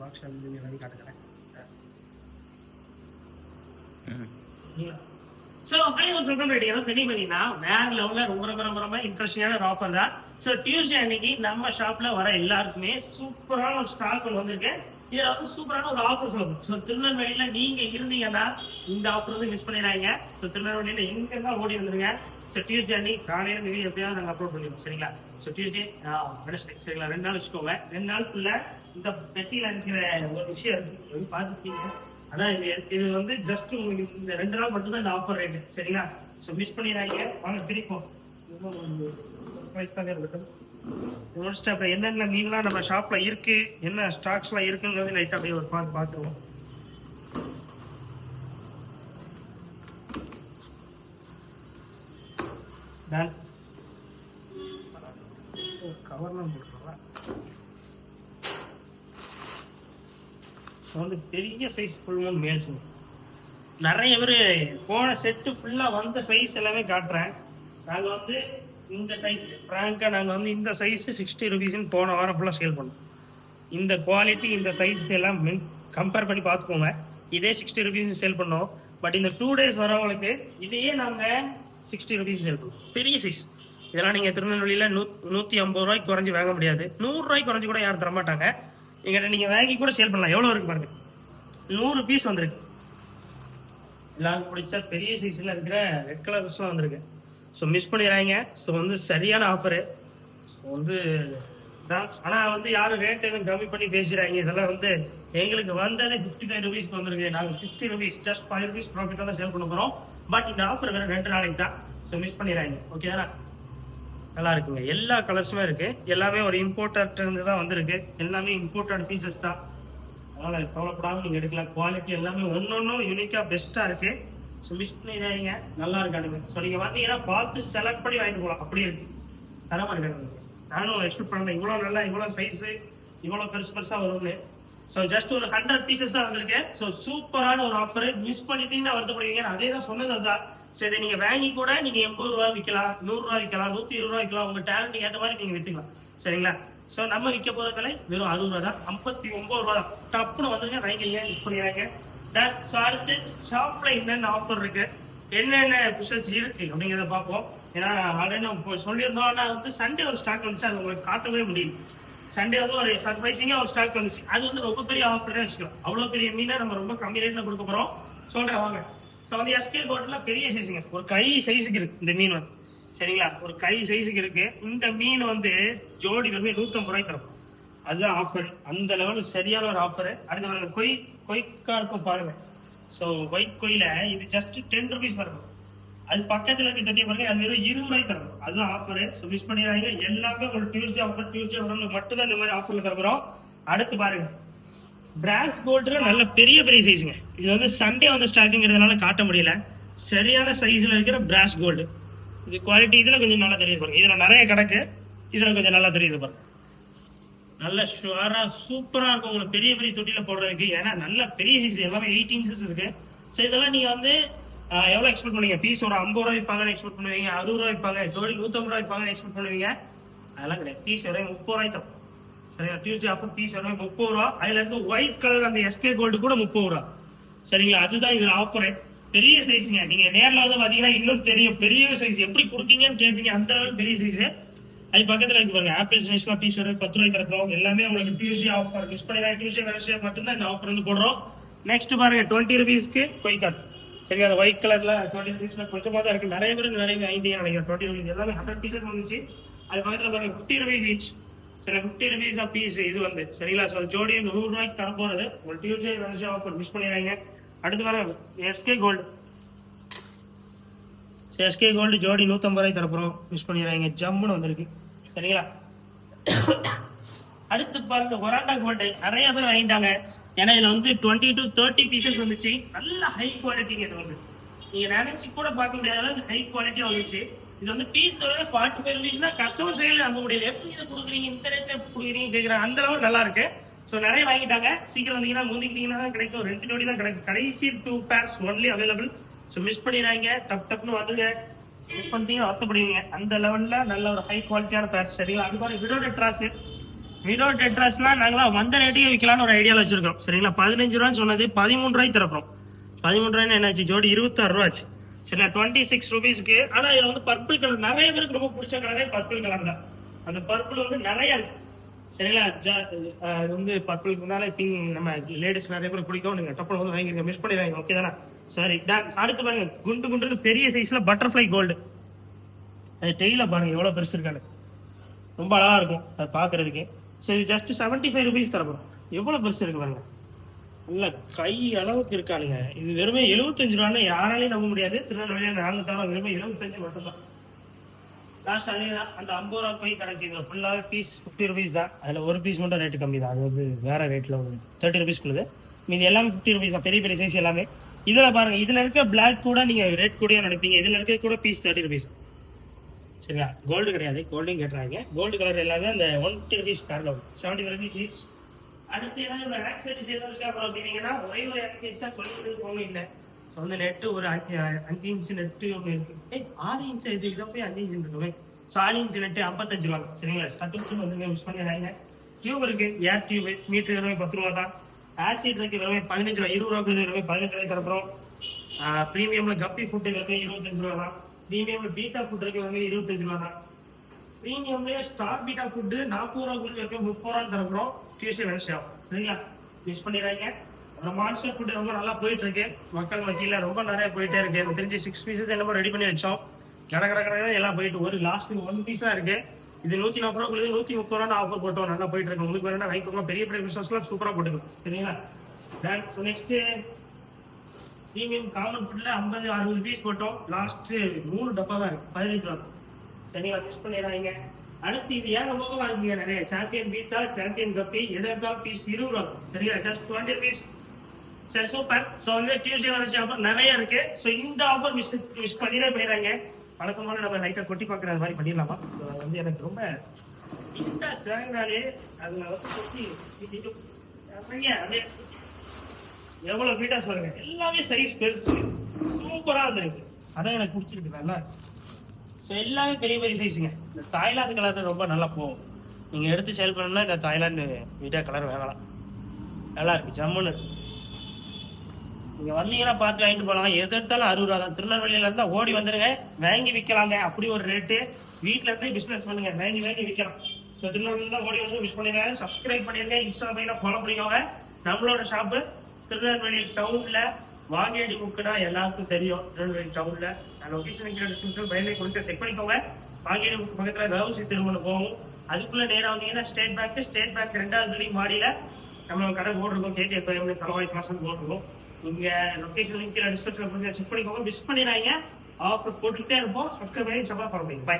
Box எல்லாமே காட்டுக்கிறேன். So ஒரு சொல்றேன் ரெடி சரி பண்ணீங்கன்னா வேற லெவலில் ரொம்ப ரொம்ப ரொம்ப ரொம்ப இன்ட்ரெஸ்டிங்கான ஒரு ஆஃபர் தான். ஸோ டியூஸ்டே அன்னைக்கு நம்ம ஷாப்ல வர எல்லாருக்குமே சூப்பரான ஒரு ஸ்டாக் ஒன்று வந்திருக்கு. இதுல வந்து சூப்பரான ஒரு ஆஃபர் சொல்லுங்க. ஸோ திருநெல்வேலியில நீங்க இருந்தீங்கன்னா இந்த ஆஃபர் வந்து மிஸ் பண்ணிடாங்க. ஸோ திருநெல்வேலியில எங்க தான் ஓடி வந்துருங்க. ஸோ டியூஸ்டே அன்னைக்கு காலையில வீடியோ எப்படியாவது நாங்கள் அப்லோட் பண்ணிடுவோம் சரிங்களா. ஸோ டியூஸ்டே வெனஸ்டே சரிங்களா 2 நாள் வச்சுக்கோங்க. 2 நாளுக்குள்ள இந்த பெட்டியில இருக்கிற ஒரு விஷயம் இருக்கு பார்த்துருக்கீங்க. அதான் இது வந்து ஜஸ்ட் உங்களுக்கு இந்த 2 நாள் மட்டும் தான் இந்த ஆஃபர் ரேட்டு சரிங்களா. ஸோ மிஸ் பண்ணிடுறாங்க. வாங்க பிரிப்போம் இருக்கட்டும். அப்புறம் என்னென்ன மீன்லாம் நம்ம ஷாப்ல இருக்கு, என்ன ஸ்டாக்ஸ்லாம் இருக்குங்கிறது லைட்டாக அப்படியே ஒரு பார்த்துருவோம். கவர்லாம் போட்டுருவா வந்து பெரிய சைஸ் ஃபுல் மூணு மேல்ஸுங்க. நிறைய பேர் போன செட்டு ஃபுல்லாக வந்த சைஸ் எல்லாமே காட்டுறேன். நாங்கள் வந்து இந்த சைஸ் ஃப்ராங்காக நாங்கள் வந்து இந்த சைஸ் 60 ருபீஸ்ன்னு போன வாரம் ஃபுல்லாக சேல் பண்ணோம். இந்த குவாலிட்டி இந்த சைஸ் எல்லாம் கம்பேர் பண்ணி பார்த்துக்கோங்க. இதே 60 ருபீஸ் சேல் பண்ணோம். பட் இந்த 2 days வரவங்களுக்கு இதையே நாங்கள் 60 ருபீஸ் சேல் பண்ணோம். பெரிய சைஸ் இதெல்லாம் நீங்கள் திருநெல்வேலியில் 150 ரூபாய்க்கு குறைஞ்சி வாங்க முடியாது. 100 ரூபாய்க்கு குறைஞ்சி கூட யாரும் தரமாட்டாங்க. எங்கிட்ட நீங்கள் வாங்கி கூட சேல் பண்ணலாம். எவ்வளோ இருக்கு பாருங்க, 100 பீஸ் வந்திருக்கு. எல்லாருக்கும் பிடிச்சா பெரிய சைஸில் இருக்கிற ரெட் கலர்ஸ்லாம் வந்திருக்கு. ஸோ மிஸ் பண்ணிடுறாங்க. ஸோ வந்து சரியான ஆஃபரு. ஸோ வந்து தான் ஆனால் வந்து யாரும் ரேட் எதுவும் கம்மி பண்ணி பேசுகிறாங்க. இதெல்லாம் வந்து எங்களுக்கு வந்ததே 55 ருபீஸ்க்கு வந்திருக்கு. நாங்கள் 60 ருபீஸ் ஜஸ்ட் 5 ருபீஸ் ப்ராஃபிட்டாக தான் சேல் பண்ண போகிறோம். பட் இந்த ஆஃபர் வேறு 2 நாளைக்கு தான். ஸோ மிஸ் பண்ணிடுறாங்க. ஓகே தானே, நல்லா இருக்குங்க. எல்லா கலர்ஸுமே இருக்கு. எல்லாமே ஒரு இம்போர்ட்டட் இருந்து தான் வந்திருக்கு. எல்லாமே இம்போர்ட்டட் பீசஸ் தான். அதனால கவலைப்படாமல் நீங்கள் எடுக்கலாம். குவாலிட்டி எல்லாமே ஒன்னொன்னும் யூனிக்காக பெஸ்ட்டாக இருக்கு. ஸோ மிஸ் பண்ணிடுறாங்க. நல்லா இருக்கானுங்க. ஸோ நீங்கள் வந்தீங்கன்னா பார்த்து செலக்ட் பண்ணி வாங்கிட்டு போகலாம். அப்படி இருக்கு, தரமாக இருக்காங்க. நானும் எக்ஸ்பெக்ட் பண்ணேன் இவ்வளோ நல்லா இவ்வளோ சைஸு இவ்வளோ பெருசாக வரும்னு. ஸோ ஜஸ்ட் ஒரு 100 பீசஸ் தான் வந்திருக்கேன். ஸோ சூப்பரான ஒரு ஆஃபர். மிஸ் பண்ணிட்டீங்கன்னா வருத்தப்படுவீங்க. அதே தான் சொன்னது அதுதான். ஸோ இதை நீங்கள் வாங்கி கூட நீங்கள் 80 ரூபா விற்கலாம், 100 ரூபா விற்கலாம், 120 ரூபா விற்கலாம். உங்கள் டேலண்ட்டுக்கு ஏற்ற மாதிரி நீங்கள் விற்றுக்கலாம் சரிங்களா. ஸோ நம்ம விற்க போகிற விலை வெறும் 60 ரூபா தான். 59 ரூபா தான். டப்புன்னு வந்துருங்க, வாங்கிங்க, மிஸ் பண்ணிடுறாங்க. ஸோ அடுத்து ஷாப்பில் என்னென்ன ஆஃபர் இருக்கு, என்னென்ன ஃபிஷஸ் இருக்கு அப்படிங்கிறத பார்ப்போம். ஏன்னா ஆல்ரெடி நம்ம சொல்லியிருந்தோம். ஆனால் வந்து சண்டே ஒரு ஸ்டாக் வந்துச்சு, அது உங்களுக்கு காட்டவே முடியும். சண்டே வந்து ஒரு சர்ப்ரைசிங்காக ஒரு ஸ்டாக் வந்துச்சு. அது வந்து ரொம்ப பெரிய ஆஃபர்னே வச்சுக்கலாம். அவ்வளோ பெரிய மீனை நம்ம ரொம்ப கம்மி ரேட்டில் கொடுக்க போகிறோம். சொல்கிறேன் வாங்க. ஸோ வந்து எஸ்கே கோட்டில் பெரிய சைஸுங்க, ஒரு கை சைஸுக்கு இருக்கு இந்த மீன் வந்து சரிங்களா. ஒரு கை சைஸுக்கு இருக்கு. இந்த மீன் வந்து ஜோடி வந்து 150 ரூபாய்க்கு தரும். அதுதான் ஆஃபர். அந்த லெவலில் சரியான ஒரு ஆஃபர். அடுத்த கொய்க்கா இருக்கும் பாருங்க. ஸோ ஒயிட் கொயில இது ஜஸ்ட் 10 ருபீஸ் தரும். அது பக்கத்தில் இருக்க தட்டி பாருங்க, அது வெறும் 20 ரூபாய்க்கு தரும். அதுதான் ஆஃபர். ஸோ மிஸ் பண்ணிடுறாங்க. எல்லாமே ஒரு டியூஸ்டே ஆஃபர். டியூஸ்டே மட்டும் தான் இந்த மாதிரி ஆஃபர்ல தருகிறோம். அடுத்து பாருங்க, பிராஸ் கோல்டுல நல்ல பெரிய பெரிய சைஸுங்க. இது வந்து சண்டே வந்து ஸ்டாக்குங்கிறதுனால காட்ட முடியல. சரியான சைஸ்ல இருக்கிற பிராஸ் கோல்டு. இது குவாலிட்டி இதுல கொஞ்சம் நல்லா தெரியுது பாருங்க. இதுல நிறைய கிடக்கு, இதுல கொஞ்சம் நல்லா தெரியுது பாருங்க. நல்ல ஷுவரா சூப்பரா இருக்கும் உங்களுக்கு பெரிய பெரிய தொட்டியில போடுறதுக்கு. ஏன்னா நல்ல பெரிய சைஸ், எல்லாமே 8 இன்ச்சஸ் இருக்கு. ஸோ இதெல்லாம் நீங்க வந்து எவ்வளோ எக்ஸ்பெக்ட் பண்ணுவீங்க? பீஸ் ஒரு 50 ரூபாய் விற்பாங்கன்னு எக்ஸ்பெக்ட் பண்ணுவீங்க, 60 ரூபாய் விற்பாங்க, ஜோடி 150 ரூபாய் விற்பாங்கன்னு எக்ஸ்பெக்ட் பண்ணுவீங்க. அதெல்லாம் கிடையாது. பீஸ் வரையும் 30 ரூபாய் தரும் சரிங்களா. டியூஸ்டே ஆஃபர் பீஸ் வரையும் 30 ரூபா. அதுல இருந்து ஒயிட் கலர் அந்த எஸ்கே கோல்டு கூட 30 ரூபா சரிங்களா. அதுதான் இதுல ஆஃபர். பெரிய சைஸுங்க. நீங்க நேரில் வந்து பாத்தீங்கன்னா இன்னும் தெரியும் பெரிய சைஸ் எப்படி கொடுக்கீங்கன்னு கேட்பீங்க. அந்த அளவுக்கு பெரிய சைஸ். அது பக்கத்துல இருக்கு பாருங்க, ஆப்பிள் சைஸ்லாம் பீஸ் வரையும் 10 ரூபாய்க்கு தரப்போம். எல்லாமே உங்களுக்கு டியூஸ்டே ஆஃபர். மிஸ் பண்ணிடுறாங்க. டியூஸ்டே வெனஸ்டே மட்டும்தான் இந்த ஆஃபர் வந்து போடுறோம். நெக்ஸ்ட் பாருங்க, 20 ருபீஸ்க்கு கொய்காட் சரிங்க. அந்த ஒயிட் கலர்ல 20 ருபீஸ்ல கொஞ்சமா தான் இருக்கு. நிறைய பேர் நிறைய வாங்கிட்டீங்க நினைக்கிறேன். 20 ருபீஸ் எல்லாமே 100 பீசஸ் வந்துச்சு. அது பக்கத்துல பாருங்க 50 ருபீஸ் ஈச். சரி 50 ருபீஸ் பீஸ் இது வந்து சரிங்களா. ஸோ ஜோடி 100 ரூபாய்க்கு தர போறது. ஒரு டியூஸ்டே வெனஸ்டே ஆஃபர். மிஸ் பண்ணிடுறாங்க. அடுத்து வர எஸ்கே கோல்டு. எஸ்கே கோல்டு ஜோடி 150 ரூபாய்க்கு தரப்போம். மிஸ் பண்ணிடுறாங்க. ஜம்முன்னு வந்திருக்கு சரிங்களா. அடுத்து பாருங்க ஒராண்டா கோல்டு. நிறைய பேர் வாங்கிட்டாங்க. ஏன்னா இதுல வந்து 20 to 30 பீசஸ் வந்துச்சு. நல்ல ஹை குவாலிட்டிங்க. இது வந்து நீங்க நினைச்சு கூட பார்க்க முடியாத அளவுக்கு ஹை குவாலிட்டியா வந்துச்சு. இது வந்து பீஸ் 45 ருபீஸ்னா கஸ்டமர் சைடில் நம்ப முடியல. எப்படி இதை கொடுக்குறீங்க, இந்த ரேட்டை கொடுக்குறீங்க கேட்குறாங்க. அந்த அளவுக்கு நல்லா இருக்கு. ஸோ நிறைய வாங்கிட்டாங்க. சீக்கிரம் வந்தீங்கன்னா முந்திக்கிட்டீங்கன்னா தான் கிடைக்கும். 2 ஜோடி தான் கிடைக்கும். கடைசி 2 pairs only available. So miss பண்ணிடுறாங்க. டப்னு வந்துங்க. மிஸ் பண்ணிட்டீங்க வருத்தப்படுவீங்க. அந்த லெவலில் நல்ல ஒரு ஹை குவாலிட்டியான பேர் சரிங்களா. அது மாதிரி விடோட ட்ராஸ் விதவுட் டெட்ராஸ்லாம் நாங்களாம் வந்த ரேட்டுக்கு விற்கலான்னு ஒரு ஐடியாவில் வச்சிருக்கோம். சரிங்களா, 15 ரூபான்னு சொன்னது 13 ரூபாய்க்கு தரப்போம். 13 ரூபாய்னு என்னாச்சு, ஜோடி 26 ரூபா ஆச்சு. சரிங்களா, 26 ருபீஸ்க்கு. ஆனால் இதில் வந்து பர்பிள் கலர் நிறைய பேருக்கு ரொம்ப பிடிச்ச கலரே பர்பிள் கலர் தான். அந்த பர்பிள் வந்து நிறைய இருக்கு. சரிங்களா, அது வந்து பர்பிளுக்கு முன்னாலே பிங்க் நம்ம லேடிஸ் நிறைய பேர் பிடிக்கும். நீங்கள் டப்பல் வந்து வாங்கிருங்க, மிஸ் பண்ணிடுறாங்க. ஓகே தானே? சரி, அடுத்து பாருங்க, குண்டு குண்டு பெரிய சைஸ்ல பட்டர்ஃப்ளை கோல்டு. அது டெய்ல பாருங்க எவ்வளோ பெருசு இருக்கான்னு, ரொம்ப அழகா இருக்கும் அது பார்க்கறதுக்கு. சரி, ஜஸ்ட் 75 ருபீஸ் தரப்போம். எவ்வளோ பெருசு இருக்கு பாருங்க, நல்ல கை அளவுக்கு இருக்கானுங்க. இது வெறுமே 75 ரூபான்னு யாராலையும் நம்ப முடியாது. திருநெல்வேலியில் நாங்கள் தரோம் வெறுமே 75 மட்டும்தான். லாஸ்ட் அதே தான், அந்த 50 ரூபா போய் கணக்கு. இதில் ஃபுல்லாகவே பீஸ் 50 ருபீஸ் தான். அதில் ஒரு பீஸ் மட்டும் ரேட்டு கம்மி தான், அது வந்து வேற ரேட்டில் ஒரு 30 ருபீஸ்க்குள்ளது. மீது எல்லாமே 50 ருபீஸ் தான், பெரிய பெரிய சைஸ் எல்லாமே. இதில் பாருங்க, இதில் இருக்க பிளாக் கூட நீங்கள் ரேட் கூட நினைப்பீங்க, இதில் இருக்க கூட பீஸ் 30 ருபீஸ். சரியா, கோல்டு கிடையாது, கோல்டையும் கேட்டுறாங்க. கோல்டு கலர் எல்லாமே அந்த 150 ருபீஸ் காரில் 70 ருபீஸ் ஈச். அடுத்து ஏதாவது ஆக்சரிஸ் ஏதாவது இருக்கா அப்படின்னீங்கன்னா, ஒரே ஒரு ஆக்சரிஸ் தான் சொல்லிட்டு போக இல்லை. வந்து நெட்டு ஒரு 5 இன்ச்சு நெட்டு ஒன்று இருக்கு. 6 இன்ச்சு இது, இதை போய் 5 இன்ச்சு இருக்குமே. ஸோ 6 இன்ச்சு நெட்டு 55 ரூபா. சரிங்களா, ஸ்டட்டு வந்து மிஸ் பண்ணிடுறாங்க. டியூப் இருக்கு, ஏர் டியூப், மீட்டர் வெறுமே 10 ரூபா தான். ஆசிட் இருக்கு வெறுமே 15 ரூபா. 20 ரூபா வெறுமே 15 ரூபாய் தரப்போம். ப்ரீமியம்ல கப்பி ஃபுட்டு வெறுமே 25 ரூபா தான். ப்ரீமியம்ல பீட்டா ஃபுட் இருக்கு வெறுமே 25 ரூபா தான். ப்ரீமியம்லேயே ஸ்டார் பீட்டா ஃபுட்டு 40 ரூபா கொடுத்து வைக்க 30 ரூபான்னு தரப்போம். டியூஸ்டே வென்ஸ்டே ஆகும். சரிங்களா, மிஸ் பண்ணிடுறாங்க. அப்புறம் மான்ஸ்டர் ஃபுட்டு ரொம்ப நல்லா போயிட்டு இருக்கு, மக்கள் மத்தியில் ரொம்ப நிறைய போயிட்டே இருக்கு. எனக்கு தெரிஞ்சு 6 பீசஸ் என்னமோ ரெடி பண்ணி வச்சோம். கடை எல்லாம் போயிட்டு ஒரு லாஸ்ட் 1 பீஸ் தான் இருக்கு. இது 140 ரூபா, 130 ரூபா ஆஃபர் போட்டோம், நல்லா போயிட்டு இருக்கு. உங்களுக்கு வேணா வாங்கிக்கோங்க, பெரிய பெரிய பிசினஸ்லாம் சூப்பராக போட்டுக்கும். சரிங்களா, நெக்ஸ்ட் ப்ரீமியம் காமன் ஃபுட்ல 50-60 பீஸ் போட்டோம். லாஸ்ட் 3 டப்பா தான் இருக்கு, 15 ரூபா. சரிங்களா, மிஸ் பண்ணிடுறாங்க. அடுத்து இது ஏன் ரொம்ப வாங்கிங்க, நிறைய சாம்பியன் பீட்டா, சாம்பியன் கப்பி, எதாவது பீஸ் 20 ரூபா. சரிங்களா, ஜஸ்ட் 20 பீஸ். சரி, சூப்பர். ஸோ வந்து டியூஸ்டே வெனஸ்டே ஆஃபர் நிறைய இருக்கு. ஸோ இந்த ஆஃபர் மிஸ் பண்ணிடவே போயிடுறாங்க. வழக்கமான நம்ம லைட்டாக கொட்டி பார்க்குற மாதிரி பண்ணிடலாமா? ஸோ அது வந்து எனக்கு ரொம்ப இன்ட்ரெஸ்ட் வாங்கினாலே அதில் வந்து கொட்டி அப்படியே எவ்வளோ பீட்டாஸ் வருங்க, எல்லாமே சைஸ் பெருசு சூப்பராக வந்துருக்கு. அதான் எனக்கு பிடிச்சிருக்கு நல்லா. ஸோ எல்லாமே பெரிய பெரிய சைஸுங்க. இந்த தாய்லாந்து கலர் ரொம்ப நல்லா போகும். நீங்கள் எடுத்து சேல் பண்ணணும்னா இந்த தாய்லாந்து வீட்டா கலர் வாங்கலாம், நல்லா இருக்கு ஜம்முன்னு. நீங்கள் வந்தீங்கன்னா பார்த்து வாங்கிட்டு போகலாம். எது எடுத்தாலும் 60 ரூபா தான். திருநெல்வேலியில இருந்தால் ஓடி வந்துருங்க, வாங்கி விற்கலாங்க. அப்படி ஒரு ரேட்டு. வீட்டில் இருந்து பிஸ்னஸ் பண்ணுங்க, வாங்கி விற்கலாம். ஸோ திருநெல்வேலியில் தான் ஓடி வந்து விஷ் பண்ணிடுங்க. சப்ஸ்கிரைப் பண்ணிடுங்க, இன்ஸ்டாகிராமில் ஃபாலோ பண்ணிக்கோங்க. நம்மளோட ஷாப்பு திருநெல்வேலி டவுனில் வாங்கேடி புக்குனா எல்லாருக்கும் தெரியும். திருநெல்வேலி டவுனில் லொகேஷன் டிஸ்கிரிப்ஷன் பையனை கொடுத்து செக் பண்ணிக்கோங்க. வாங்கேடி புக்கு பக்கத்தில் கவுசி திருமணம் போகும். அதுக்குள்ளே நேராக வந்தீங்கன்னா ஸ்டேட் பேங்க் 2வது பில்டிங் மாடியில் நம்ம கடை போர்டு இருக்கும். KTF தலைவாய் கிளாஸ் போர்டு இருக்கும். நீங்க லொகேஷன் லிங்க் டிஸ்கிரிப்ஷன்ல செக் பண்ணிக்கோங்க, மிஸ் பண்ணிடாதீங்க. ஆஃபர் போட்டுக்கிட்டே இருப்போம். சப்ஸ்கிரைப் பண்ணி சப்போர்ட் பண்ணுங்க. பை.